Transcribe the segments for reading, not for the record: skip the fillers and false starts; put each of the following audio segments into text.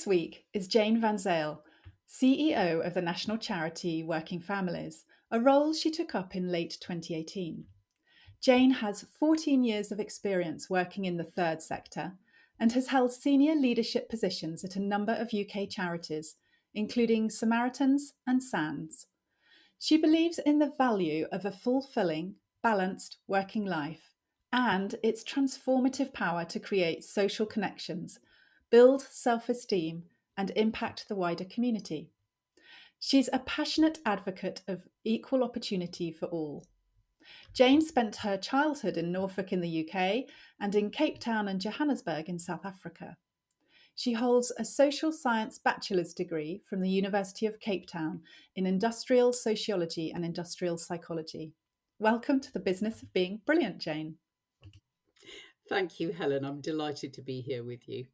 week is Jane van Zyl, CEO of the national charity Working Families, a role she took up in late 2018. Jane has 14 years of experience working in the third sector and has held senior leadership positions at a number of UK charities, including Samaritans and SANS. She believes in the value of a fulfilling, balanced working life and its transformative power to create social connections, build self esteem, and impact the wider community. She's a passionate advocate of equal opportunity for all. Jane spent her childhood in Norfolk in the UK and in Cape Town and Johannesburg in South Africa. She holds a social science bachelor's degree from the University of Cape Town in industrial sociology and industrial psychology. Welcome to the business of being brilliant, Jane. Thank you, Helen. I'm delighted to be here with you.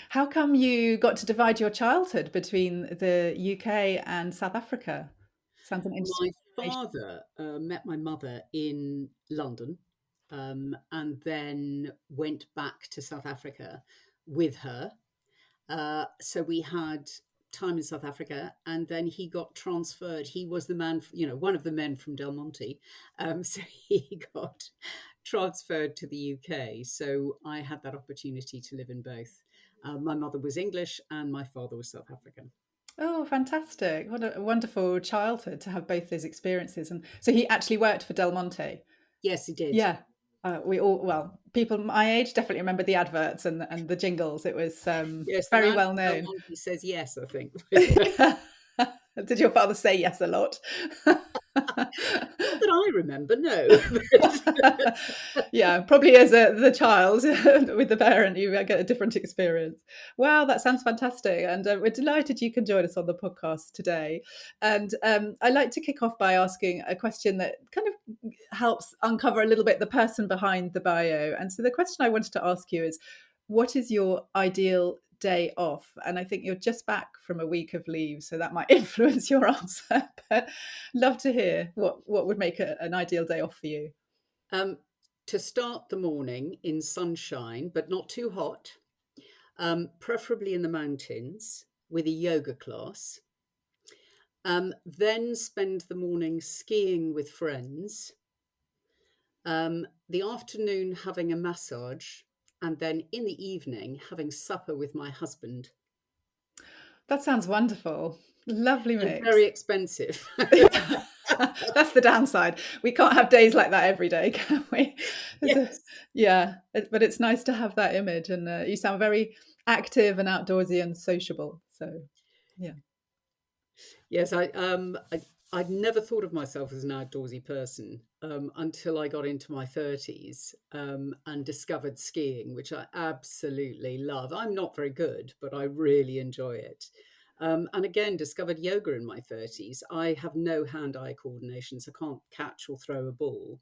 How come you got to divide your childhood between the UK and South Africa? Sounds an interesting My combination. father met my mother in London and then went back to South Africa with her. So we had time in South Africa, and then he got transferred. He was the man, one of the men from Del Monte. So he got transferred to the UK. So I had that opportunity to live in both. My mother was English and my father was South African. Oh, fantastic. What a wonderful childhood to have both those experiences. And so he actually worked for Del Monte. Yes, he did. Yeah. We all, well, people my age definitely remember the adverts and the jingles. It was Yes, the very man well from Del known. Monte says yes, I think. Did your father say yes a lot? Not that I remember, no. Yeah, probably as the child with the parent, you get a different experience. Wow, that sounds fantastic. And we're delighted you can join us on the podcast today. And I like to kick off by asking a question that kind of helps uncover a little bit the person behind the bio. And so the question I wanted to ask you is, what is your ideal day off? And I think you're just back from a week of leave, so that might influence your answer. But love to hear what would make an ideal day off for you. um, to start the morning in sunshine, but not too hot, preferably in the mountains with a yoga class. Then spend the morning skiing with friends. The afternoon having a massage, and then in the evening having supper with my husband. That sounds wonderful. Lovely And mix. very expensive. That's the downside. We can't have days like that every day, can we? Yes. Yeah, but it's nice to have that image, and you sound very active and outdoorsy and sociable. So, yeah. Yes, I'd never thought of myself as an outdoorsy person until I got into my 30s and discovered skiing, which I absolutely love. I'm not very good, but I really enjoy it. And again, discovered yoga in my 30s. I have no hand-eye coordination, so I can't catch or throw a ball.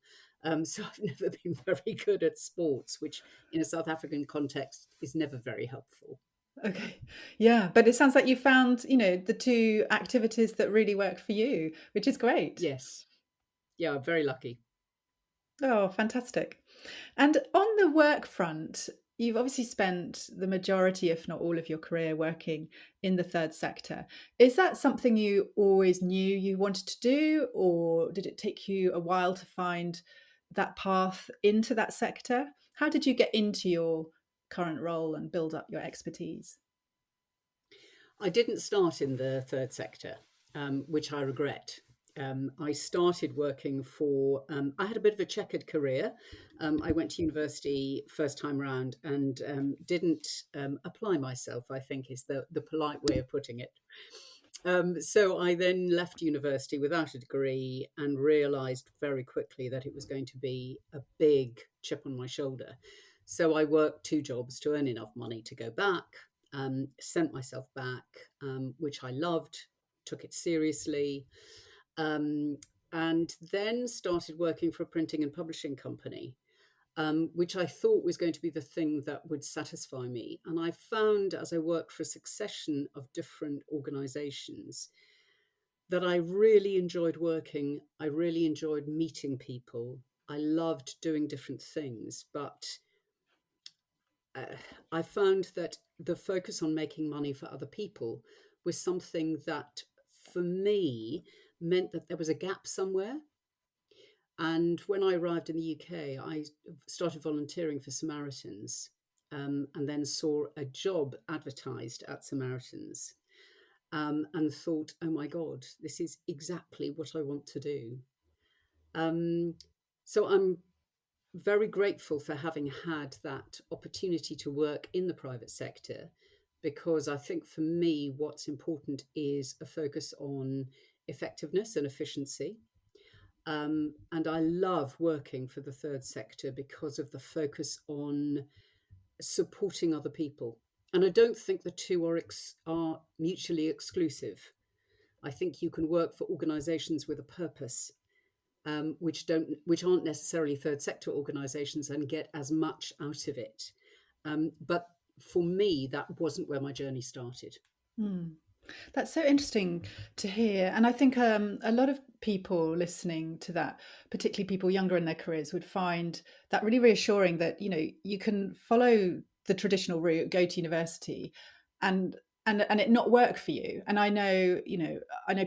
So I've never been very good at sports, which in a South African context is never very helpful. Okay. Yeah, but it sounds like you found, the two activities that really work for you, which is great. Yes. Yeah, very lucky. Oh, fantastic. And on the work front, you've obviously spent the majority, if not all of your career working in the third sector. Is that something you always knew you wanted to do, or did it take you a while to find that path into that sector? How did you get into your current role and build up your expertise? I didn't start in the third sector, which I regret. I started working I had a bit of a checkered career. I went to university first time round and didn't apply myself, I think is the polite way of putting it. So I then left university without a degree and realized very quickly that it was going to be a big chip on my shoulder. So I worked two jobs to earn enough money to go back, sent myself back, which I loved, took it seriously, um, and then started working for a printing and publishing company, which I thought was going to be the thing that would satisfy me. And I found as I worked for a succession of different organizations that I really enjoyed working. I really enjoyed meeting people. I loved doing different things, but uh, I found that the focus on making money for other people was something that, for me, meant that there was a gap somewhere. And when I arrived in the UK, I started volunteering for Samaritans, and then saw a job advertised at Samaritans, and thought, oh my God, this is exactly what I want to do. Um, so I'm very grateful for having had that opportunity to work in the private sector, because I think for me, what's important is a focus on effectiveness and efficiency. And I love working for the third sector because of the focus on supporting other people. And I don't think the two are mutually exclusive. I think you can work for organisations with a purpose, which aren't necessarily third sector organisations, and get as much out of it. But for me, that wasn't where my journey started. Mm. That's so interesting to hear. And I think a lot of people listening to that, particularly people younger in their careers, would find that really reassuring that, you can follow the traditional route, go to university and and it not work for you. And I know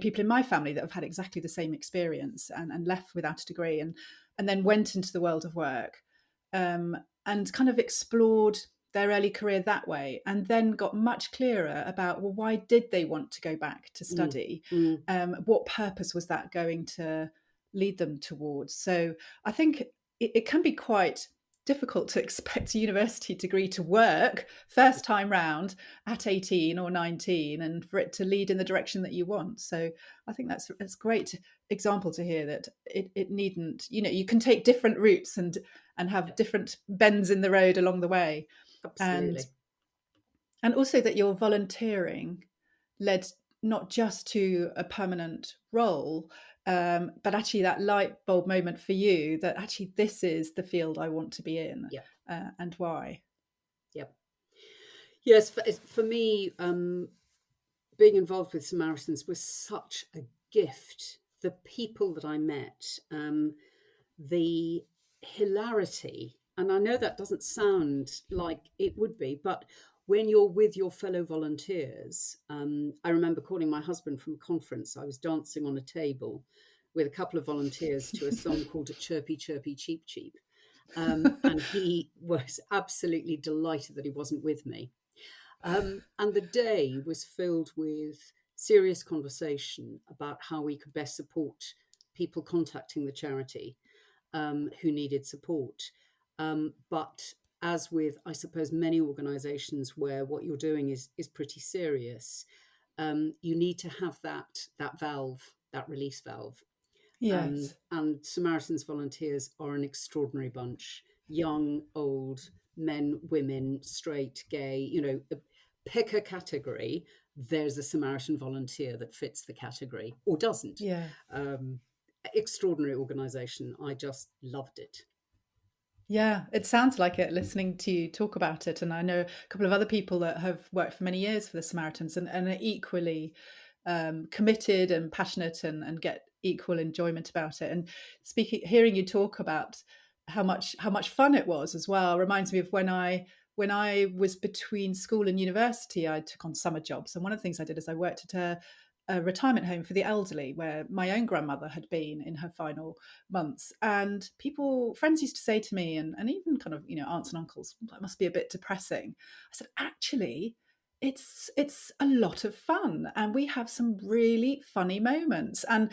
people in my family that have had exactly the same experience and left without a degree and then went into the world of work, um, and kind of explored their early career that way, and then got much clearer about, well, why did they want to go back to Mm, study? mm, What purpose was that going to lead them towards? So I think it can be quite difficult to expect a university degree to work first time round at 18 or 19 and for it to lead in the direction that you want. So I think that's great example to hear that it needn't, you can take different routes and have yeah, different bends in the road along the way. and absolutely. and also that your volunteering led not just to a permanent role, but actually that light bulb moment for you that actually this is the field I want to be in, Yeah, and why. yeah. Yes, for me, being involved with Samaritans was such a gift. The people that I met, the hilarity, and I know that doesn't sound like it would be, but when you're with your fellow volunteers, I remember calling my husband from a conference. I was dancing on a table with a couple of volunteers to a song called Chirpy, Chirpy, Cheep, Cheep. And he was absolutely delighted that he wasn't with me. And the day was filled with serious conversation about how we could best support people contacting the charity, who needed support. But as with, I suppose, many organisations where what you're doing is pretty serious, you need to have that valve, that release valve. Yes. And Samaritans volunteers are an extraordinary bunch, young, old, men, women, straight, gay, pick a category. There's a Samaritan volunteer that fits the category or doesn't. Yeah. Um, Extraordinary organisation. I just loved it. Yeah, it sounds like it listening to you talk about it. And I know a couple of other people that have worked for many years for the Samaritans and are equally committed and passionate and get equal enjoyment about it. And hearing you talk about how much fun it was as well reminds me of when I was between school and university. I took on summer jobs, and one of the things I did is I worked at a retirement home for the elderly, where my own grandmother had been in her final months. And friends used to say to me, and even kind of, aunts and uncles, that must be a bit depressing. I said, actually, it's a lot of fun, and we have some really funny moments. And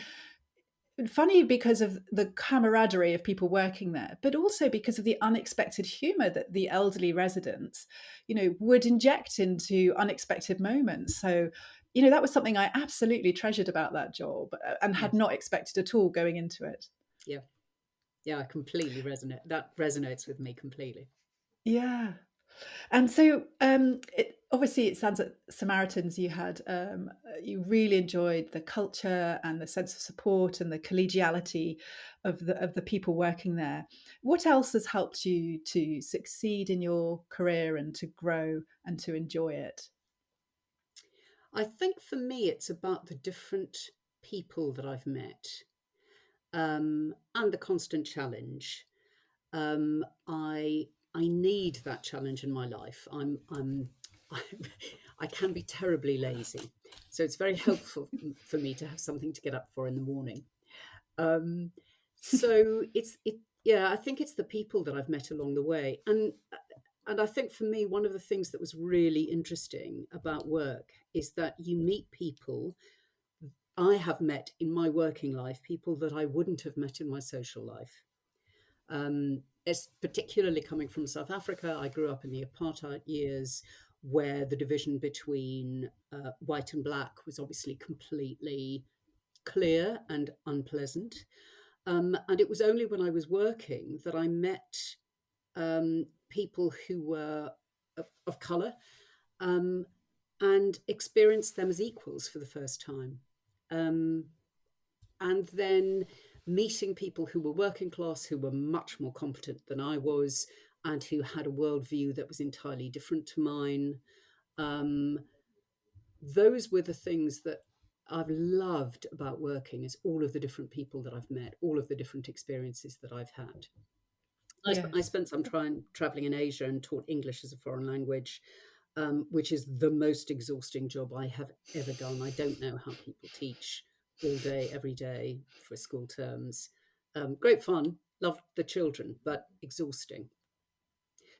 funny because of the camaraderie of people working there, but also because of the unexpected humor that the elderly residents, would inject into unexpected moments. So, that was something I absolutely treasured about that job, and had Yes. not expected at all going into it. Yeah. Yeah. I completely resonate. That resonates with me completely. Yeah. And so, obviously, it sounds like Samaritans, you really enjoyed the culture and the sense of support and the collegiality of the people working there. What else has helped you to succeed in your career and to grow and to enjoy it? I think for me, it's about the different people that I've met, and the constant challenge. I need that challenge in my life. I'm I, I can be terribly lazy. So it's very helpful for me to have something to get up for in the morning. Um, so yeah, I think it's the people that I've met along the way. And I think for me, one of the things that was really interesting about work is that you meet people. I have met in my working life people that I wouldn't have met in my social life. It's particularly coming from South Africa. I grew up in the apartheid years where the division between white and black was obviously completely clear and unpleasant. And it was only when I was working that I met people who were of colour, um, and experienced them as equals for the first time. Um, and then meeting people who were working class, who were much more competent than I was, and who had a worldview that was entirely different to mine. Um, those were the things that I've loved about working, is all of the different people that I've met, all of the different experiences that I've had. I Yes. spent some time traveling in Asia and taught English as a foreign language, which is the most exhausting job I have ever done. I don't know how people teach all day, every day for school terms. Great fun, loved the children, but exhausting.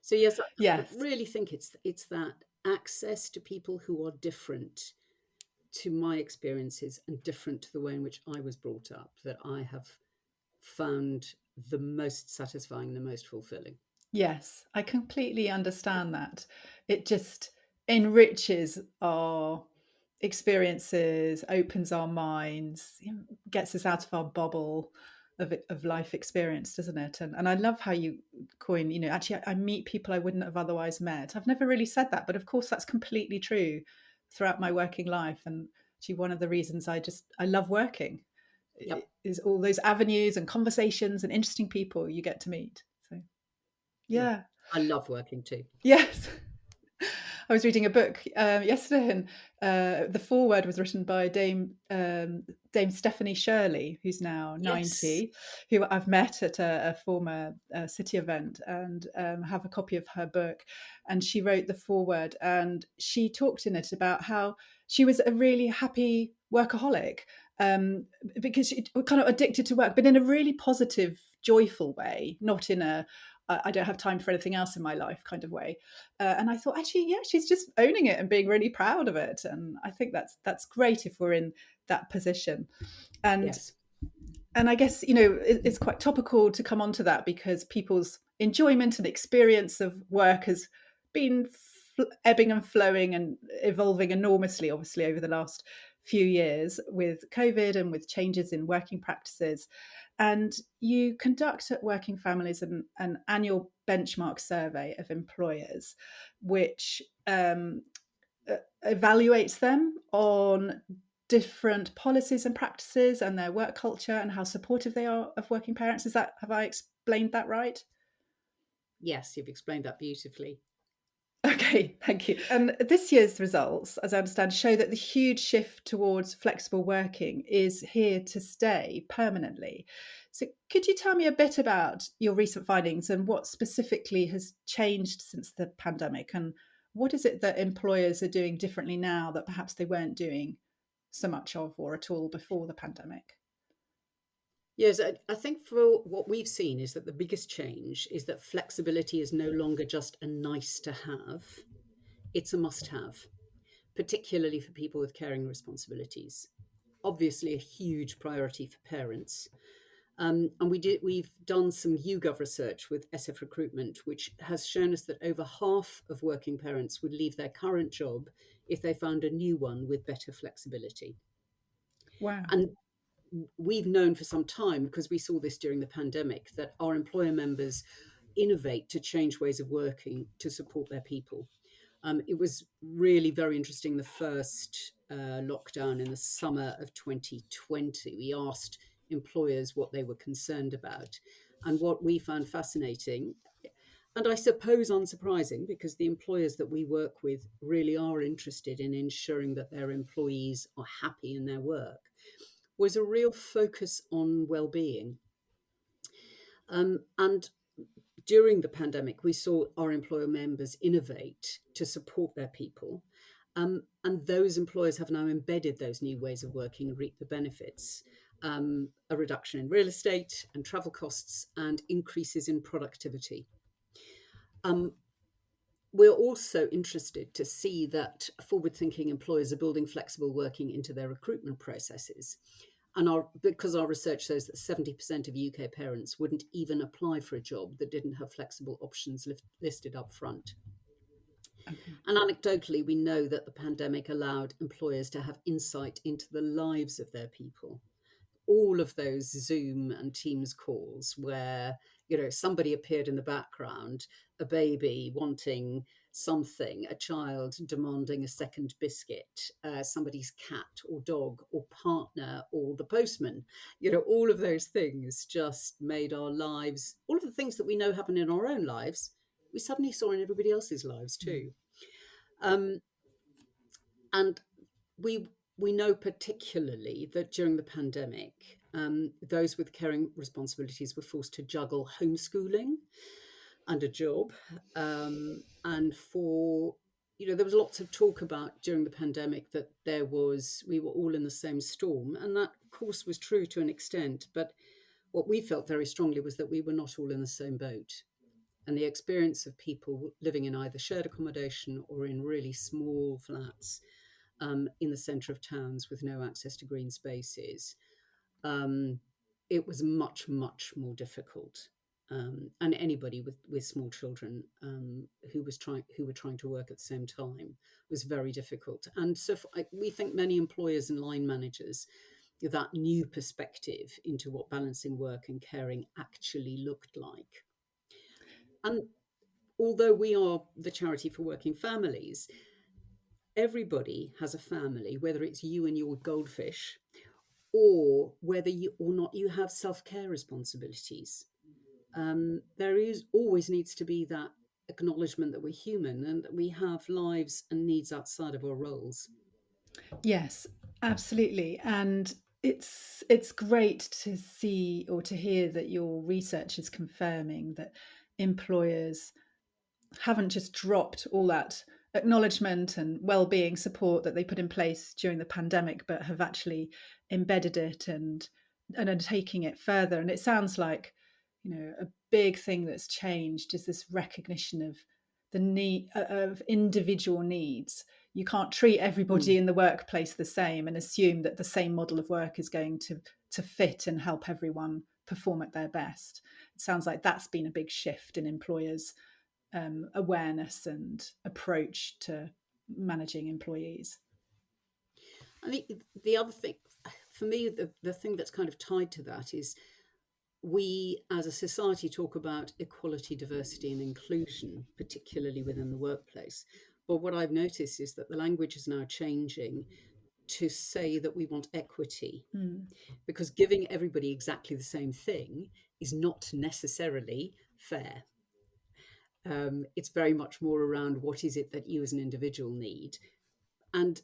So yes, I Yes. really think it's that access to people who are different to my experiences and different to the way in which I was brought up that I have found the most satisfying, the most fulfilling. Yes, I completely understand that. It just enriches our experiences, opens our minds, gets us out of our bubble of life experience, doesn't it? And I love how you coin, actually I meet people I wouldn't have otherwise met. I've never really said that, but of course that's completely true throughout my working life. And actually one of the reasons I love working Yep. is all those avenues and conversations and interesting people you get to meet. So Yeah. yeah. I love working too. Yes. I was reading a book yesterday, and the foreword was written by Dame Stephanie Shirley, who's now Yes. 90, who I've met at a former city event, and have a copy of her book. And she wrote the foreword, and she talked in it about how she was a really happy workaholic, because she kind of addicted to work, but in a really positive, joyful way, not in a I don't have time for anything else in my life kind of way. And I thought, actually, yeah, she's just owning it and being really proud of it. And I think that's great if we're in that position. And Yes. and I guess it's quite topical to come onto that because people's enjoyment and experience of work has been ebbing and flowing and evolving enormously, obviously, over the last few years with COVID and with changes in working practices. And you conduct at Working Families an annual benchmark survey of employers, which evaluates them on different policies and practices and their work culture and how supportive they are of working parents. Have I explained that right? Yes, you've explained that beautifully. Okay, thank you. And this year's results, as I understand, show that the huge shift towards flexible working is here to stay permanently. So, could you tell me a bit about your recent findings and what specifically has changed since the pandemic? And what is it that employers are doing differently now that perhaps they weren't doing so much of or at all before the pandemic? Yes, I think for what we've seen is that the biggest change is that flexibility is no longer just a nice to have, it's a must have, particularly for people with caring responsibilities. Obviously, a huge priority for parents. And we've done some YouGov research with SF Recruitment, which has shown us that over half of working parents would leave their current job if they found a new one with better flexibility. Wow. And we've known for some time, because we saw this during the pandemic, that our employer members innovate to change ways of working to support their people. It was really very interesting the first lockdown in the summer of 2020. We asked employers what they were concerned about. And what we found fascinating, and I suppose unsurprising, because the employers that we work with really are interested in ensuring that their employees are happy in their work, was a real focus on well-being. And During the pandemic, we saw our employer members innovate to support their people. And those employers have now embedded those new ways of working and reap the benefits. A reduction in real estate and travel costs and increases in productivity. Um, we're also interested to see that forward-thinking employers are building flexible working into their recruitment processes. And because our research shows that 70% of UK parents wouldn't even apply for a job that didn't have flexible options listed up front. Okay. And anecdotally, we know that the pandemic allowed employers to have insight into the lives of their people. All of those Zoom and Teams calls where, somebody appeared in the background, a baby wanting something, a child demanding a second biscuit, somebody's cat or dog or partner or the postman, all of those things just made our lives, all of the things that we know happen in our own lives, we suddenly saw in everybody else's lives too. Um, and we we know particularly that during the pandemic, those with caring responsibilities were forced to juggle homeschooling and a job. And there was lots of talk about during the pandemic that we were all in the same storm. And that, of course, was true to an extent. But what we felt very strongly was that we were not all in the same boat. And the experience of people living in either shared accommodation or in really small flats in the centre of towns with no access to green spaces, um, it was much, much more difficult. And anybody with small children who were trying to work at the same time was very difficult. And so we think many employers and line managers, that new perspective into what balancing work and caring actually looked like. And although we are the charity for working families, everybody has a family, whether it's you and your goldfish, or whether you or not you have self-care responsibilities. There is always needs to be that acknowledgement that we're human and that we have lives and needs outside of our roles. Yes, absolutely. And it's great to see or to hear that your research is confirming that employers haven't just dropped all that acknowledgement and well-being support that they put in place during the pandemic, but have actually embedded it and are taking it further. And it sounds like, a big thing that's changed is this recognition of the need of individual needs. You can't treat everybody Mm. in the workplace the same and assume that the same model of work is going to fit and help everyone perform at their best. It sounds like that's been a big shift in employers' awareness and approach to managing employees. I think the other thing, for me, the thing that's kind of tied to that is we as a society talk about equality, diversity, and inclusion, particularly within the workplace. But what I've noticed is that the language is now changing to say that we want equity, Mm. because giving everybody exactly the same thing is not necessarily fair. It's very much more around what is it that you as an individual need. And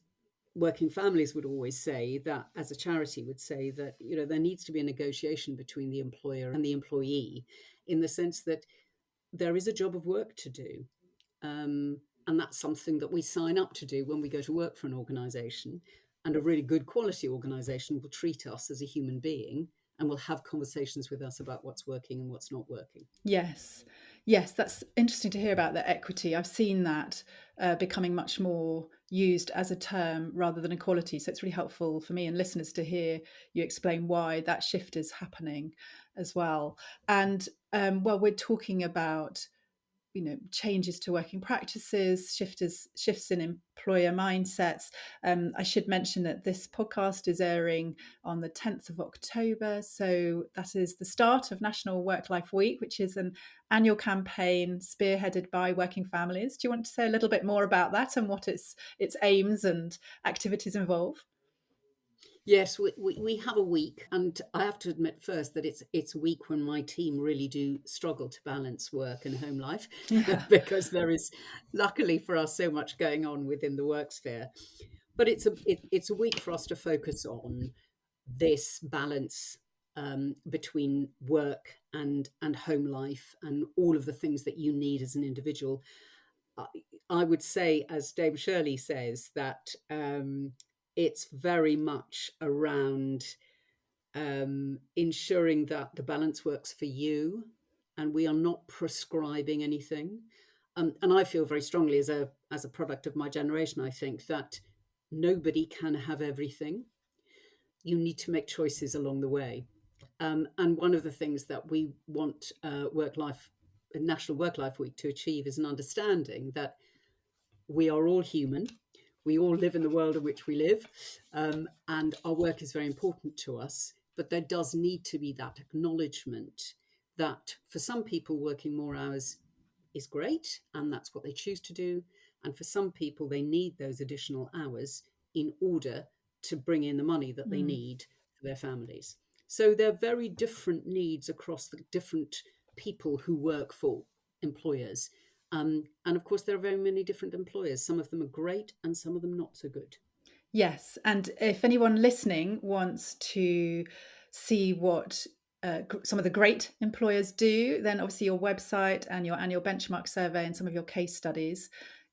working families would always say that, as a charity would say that, there needs to be a negotiation between the employer and the employee, in the sense that there is a job of work to do. And that's something that we sign up to do when we go to work for an organisation. And a really good quality organisation will treat us as a human being and will have conversations with us about what's working and what's not working. Yes, yes, that's interesting to hear about the equity. I've seen that becoming much more used as a term rather than equality. So it's really helpful for me and listeners to hear you explain why that shift is happening as well. And well, we're talking about changes to working practices, shifts in employer mindsets. I should mention that this podcast is airing on the 10th of October. So that is the start of National Work Life Week, which is an annual campaign spearheaded by working families. Do you want to say a little bit more about that and what its aims and activities involve? Yes, we have a week, and I have to admit first that it's a week when my team really do struggle to balance work and home life, Yeah. because there is, luckily for us, so much going on within the work sphere. But it's a week for us to focus on this balance between work and home life and all of the things that you need as an individual. I, I would say, as Dame Shirley says, that it's very much around ensuring that the balance works for you, and we are not prescribing anything. And I feel very strongly, as a product of my generation, I think that nobody can have everything. You need to make choices along the way. And one of the things that we want National Work Life Week to achieve is an understanding that we are all human. We all live in the world in which we live, and our work is very important to us. But there does need to be that acknowledgement that for some people, working more hours is great, and that's what they choose to do. And for some people, they need those additional hours in order to bring in the money that they Mm. need for their families. So there are very different needs across the different people who work for employers. And of course, there are very many different employers. Some of them are great and some of them not so good. Yes, and if anyone listening wants to see what some of the great employers do, then obviously your website and your annual benchmark survey and some of your case studies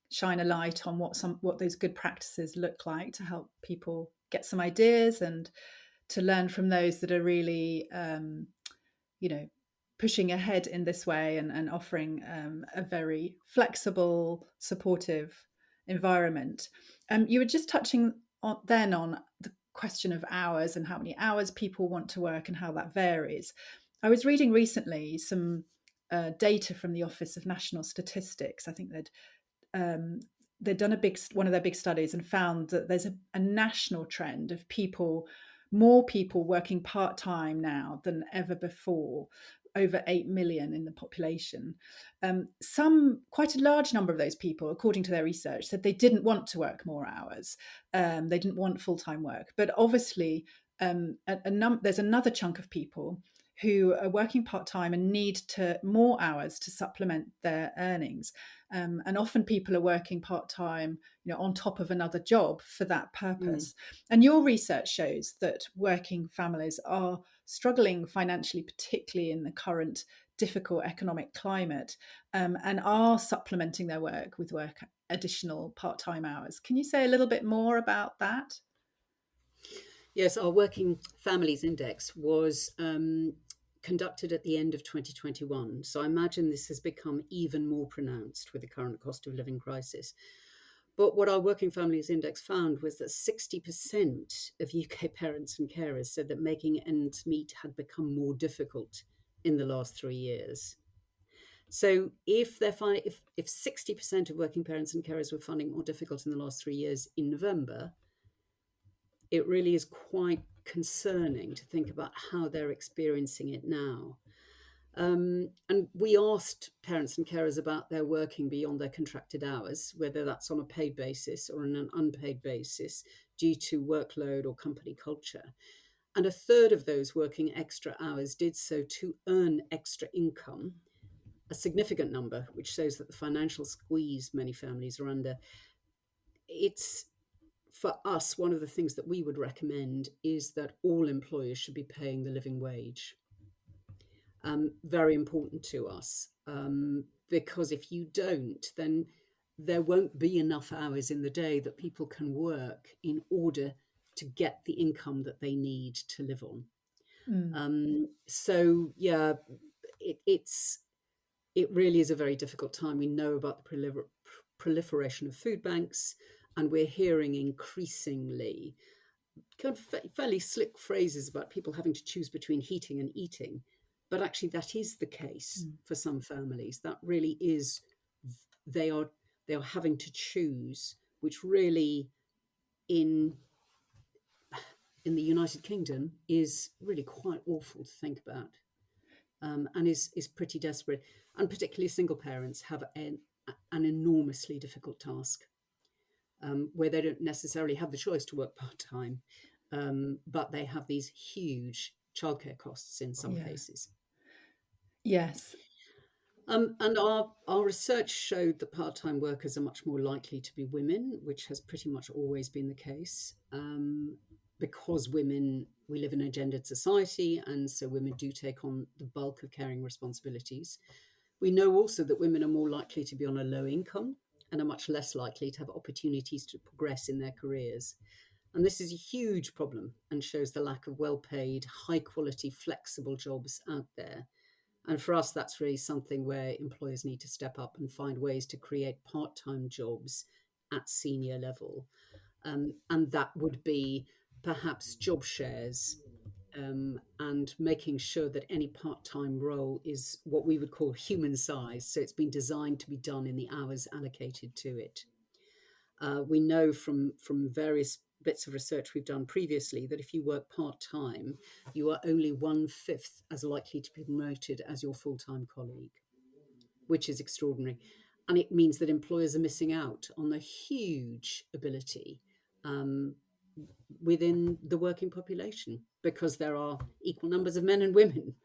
shine a light on what those good practices look like to help people get some ideas and to learn from those that are really you know, pushing ahead in this way and offering a very flexible, supportive environment. You were just touching on the question of hours and how many hours people want to work and how that varies. I was reading recently some data from the Office of National Statistics. I think um, they'd done one of their big studies and found that there's a national trend of more people working part time now than ever before, over 8 million in the population. Quite a large number of those people, according to their research, said they didn't want to work more hours. They didn't want full time work. But obviously, there's another chunk of people who are working part time and need more hours to supplement their earnings. And often people are working part time, on top of another job for that Mm. purpose. And your research shows that working families are struggling financially, particularly in the current difficult economic climate, and are supplementing their work with additional part-time hours. Can you say a little bit more about that? Yes, our Working Families Index was conducted at the end of 2021. So I imagine this has become even more pronounced with the current cost of living crisis. But what our Working Families Index found was that 60% of UK parents and carers said that making ends meet had become more difficult in the last 3 years. So if 60% of working parents and carers were finding it more difficult in the last 3 years in November, it really is quite concerning to think about how they're experiencing it now. And we asked parents and carers about their working beyond their contracted hours, whether that's on a paid basis or on an unpaid basis due to workload or company culture. And a third of those working extra hours did so to earn extra income, a significant number, which shows that the financial squeeze many families are under. It's For us, one of the things that we would recommend is that all employers should be paying the living wage. Very important to us, because if you don't, then there won't be enough hours in the day that people can work in order to get the income that they need to live on. Mm. So yeah, it's it really is a very difficult time. We know about the proliferation of food banks, and we're hearing increasingly kind of fairly slick phrases about people having to choose between heating and eating. But actually, that is the case Mm. for some families. That really is, they are they are having to choose, which really in in the United Kingdom is really quite awful to think about, and is pretty desperate. And particularly single parents have an enormously difficult task, where they don't necessarily have the choice to work part time, but they have these huge childcare costs in some Yeah. cases. Yes. And our research showed that part time workers are much more likely to be women, which has pretty much always been the case. because we live in a gendered society, and so women do take on the bulk of caring responsibilities. We know also that women are more likely to be on a low income and are much less likely to have opportunities to progress in their careers. And this is a huge problem and shows the lack of well paid, high quality, flexible jobs out there. And for us, that's really something where employers need to step up and find ways to create part time jobs at senior level. And that would be perhaps job shares, and making sure that any part time role is what we would call human size. So it's been designed to be done in the hours allocated to it. We know from various bits of research we've done previously that if you work part time, you are only 1/5 as likely to be promoted as your full time colleague, which is extraordinary. And it means that employers are missing out on the huge ability, um, within the working population, because there are equal numbers of men and women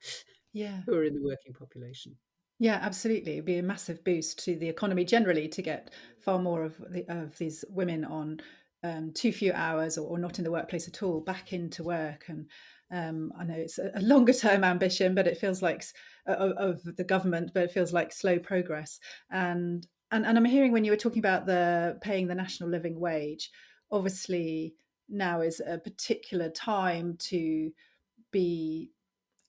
Yeah. who are in the working population. Yeah, absolutely. It'd be a massive boost to the economy generally to get far more of these women on too few hours, or not in the workplace at all, back into work. And I know it's a longer term ambition, but it feels like of the government, but it feels like slow progress. And I'm hearing when you were talking about the paying the national living wage, obviously now is a particular time to be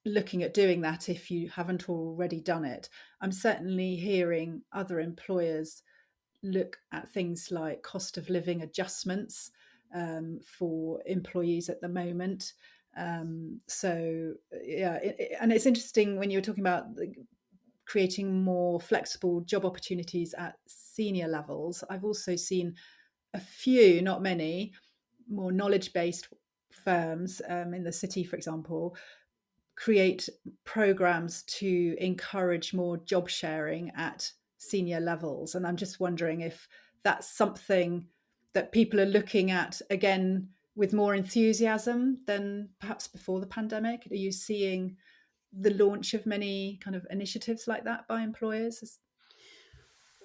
looking at doing that if you haven't already done it. I'm certainly hearing other employers look at things like cost of living adjustments for employees at the moment. So yeah, and it's interesting when you were talking about creating more flexible job opportunities at senior levels. I've also seen a few, not many, more knowledge based firms in the city, for example, create programs to encourage more job sharing at senior levels. And I'm just wondering if that's something that people are looking at again with more enthusiasm than perhaps before the pandemic. Are you seeing the launch of many kind of initiatives like that by employers?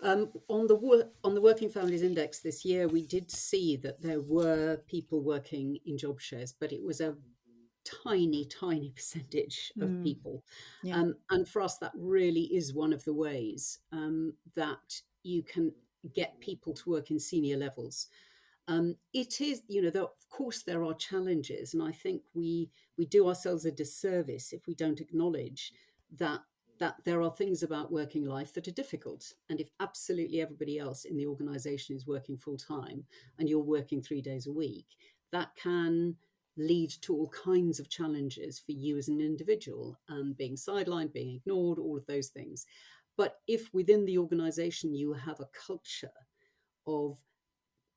On the Working Families Index this year, we did see that there were people working in job shares, but it was a tiny, tiny percentage of Mm, people. yeah, And for us, that really is one of the ways, that you can get people to work in senior levels. It is, of course, there are challenges, and I think we do ourselves a disservice if we don't acknowledge that there are things about working life that are difficult. And if absolutely everybody else in the organization is working full time and you're working 3 days a week, that can lead to all kinds of challenges for you as an individual, being sidelined, being ignored, all of those things. But if within the organization you have a culture of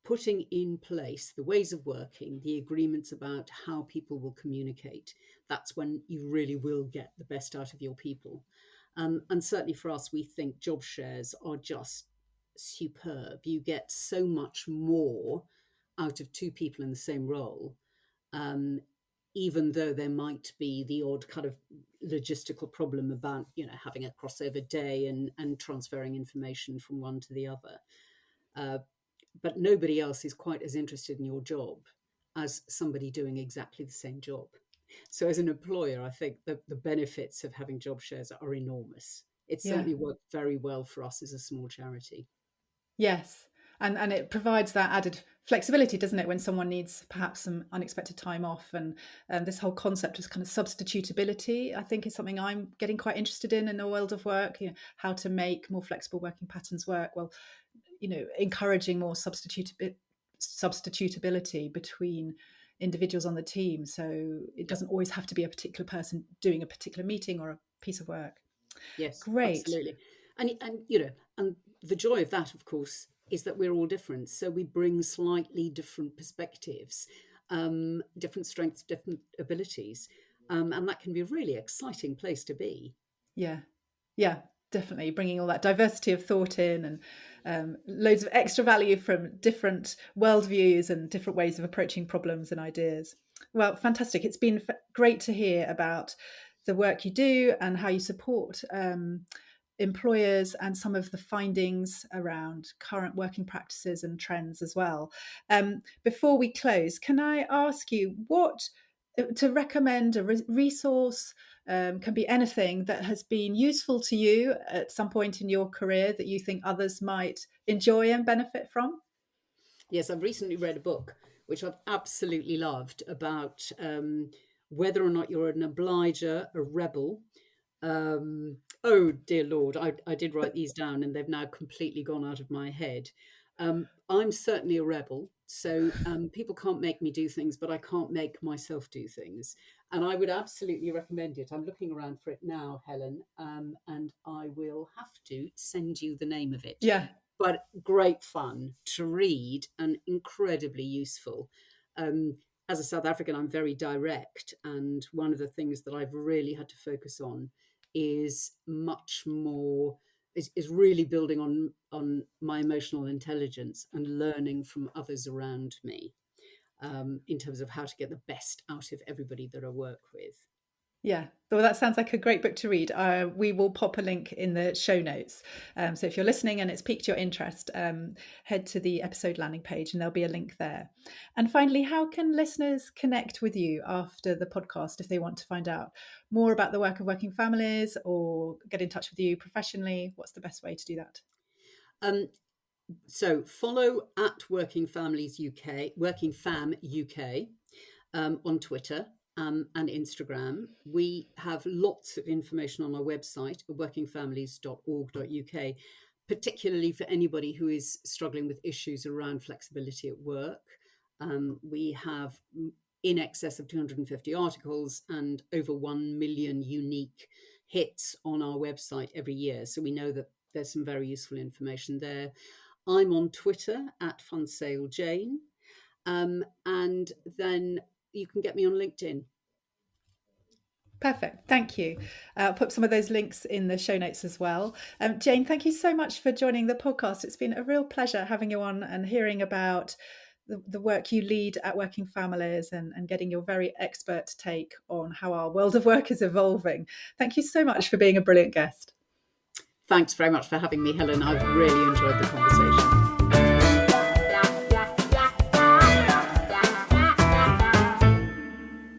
putting in place the ways of working, the agreements about how people will communicate, that's when you really will get the best out of your people. And certainly for us, we think job shares are just superb. You get so much more out of two people in the same role, um, even though there might be the odd kind of logistical problem about, having a crossover day and transferring information from one to the other. Uh, but nobody else is quite as interested in your job as somebody doing exactly the same job. So, as an employer, I think the benefits of having job shares are enormous. It yeah. certainly worked very well for us as a small charity. Yes. And it provides that added flexibility, doesn't it, when someone needs perhaps some unexpected time off. And this whole concept of kind of substitutability, I think, is something I'm getting quite interested in the world of work. How to make more flexible working patterns work. Well, encouraging more substitutability between individuals on the team, so it Yep. doesn't always have to be a particular person doing a particular meeting or a piece of work. Yes, Great. absolutely. And the joy of that, of course, is that we're all different. So we bring slightly different perspectives, different strengths, different abilities. And that can be a really exciting place to be. Yeah, yeah, definitely bringing all that diversity of thought in, and loads of extra value from different worldviews and different ways of approaching problems and ideas. Well, fantastic. It's been great to hear about the work you do and how you support employers and some of the findings around current working practices and trends as well. Before we close, can I ask you what to recommend a resource? Can be anything that has been useful to you at some point in your career that you think others might enjoy and benefit from? Yes, I've recently read a book which I've absolutely loved about whether or not you're an obliger, a rebel. Oh dear Lord, I did write these down and they've now completely gone out of my head. I'm certainly a rebel, so people can't make me do things, but I can't make myself do things. And I would absolutely recommend it. I'm looking around for it now, Helen, and I will have to send you the name of it. Yeah, But great fun to read and incredibly useful. As a South African, I'm very direct, and one of the things that I've really had to focus on is much more is really building on my emotional intelligence and learning from others around me, in terms of how to get the best out of everybody that I work with. yeah. Well, that sounds like a great book to read. We will pop a link in the show notes. So if you're listening and it's piqued your interest, head to the episode landing page and there'll be a link there. And finally, how can listeners connect with you after the podcast if they want to find out more about the work of working families or get in touch with you professionally? What's the best way to do that? Um, so follow at Working Families UK, Working Fam UK, on Twitter and Instagram. We have lots of information on our website, workingfamilies.org.uk, particularly for anybody who is struggling with issues around flexibility at work. We have in excess of 250 articles and over 1 million unique hits on our website every year. So we know that there's some very useful information there. I'm on Twitter at FunSaleJane. And then you can get me on LinkedIn. Perfect. Thank you. I'll put some of those links in the show notes as well. Jane, thank you so much for joining the podcast. It's been a real pleasure having you on and hearing about the work you lead at Working Families and getting your very expert take on how our world of work is evolving. Thank you so much for being a brilliant guest. Thanks very much for having me, Helen. I've really enjoyed the conversation.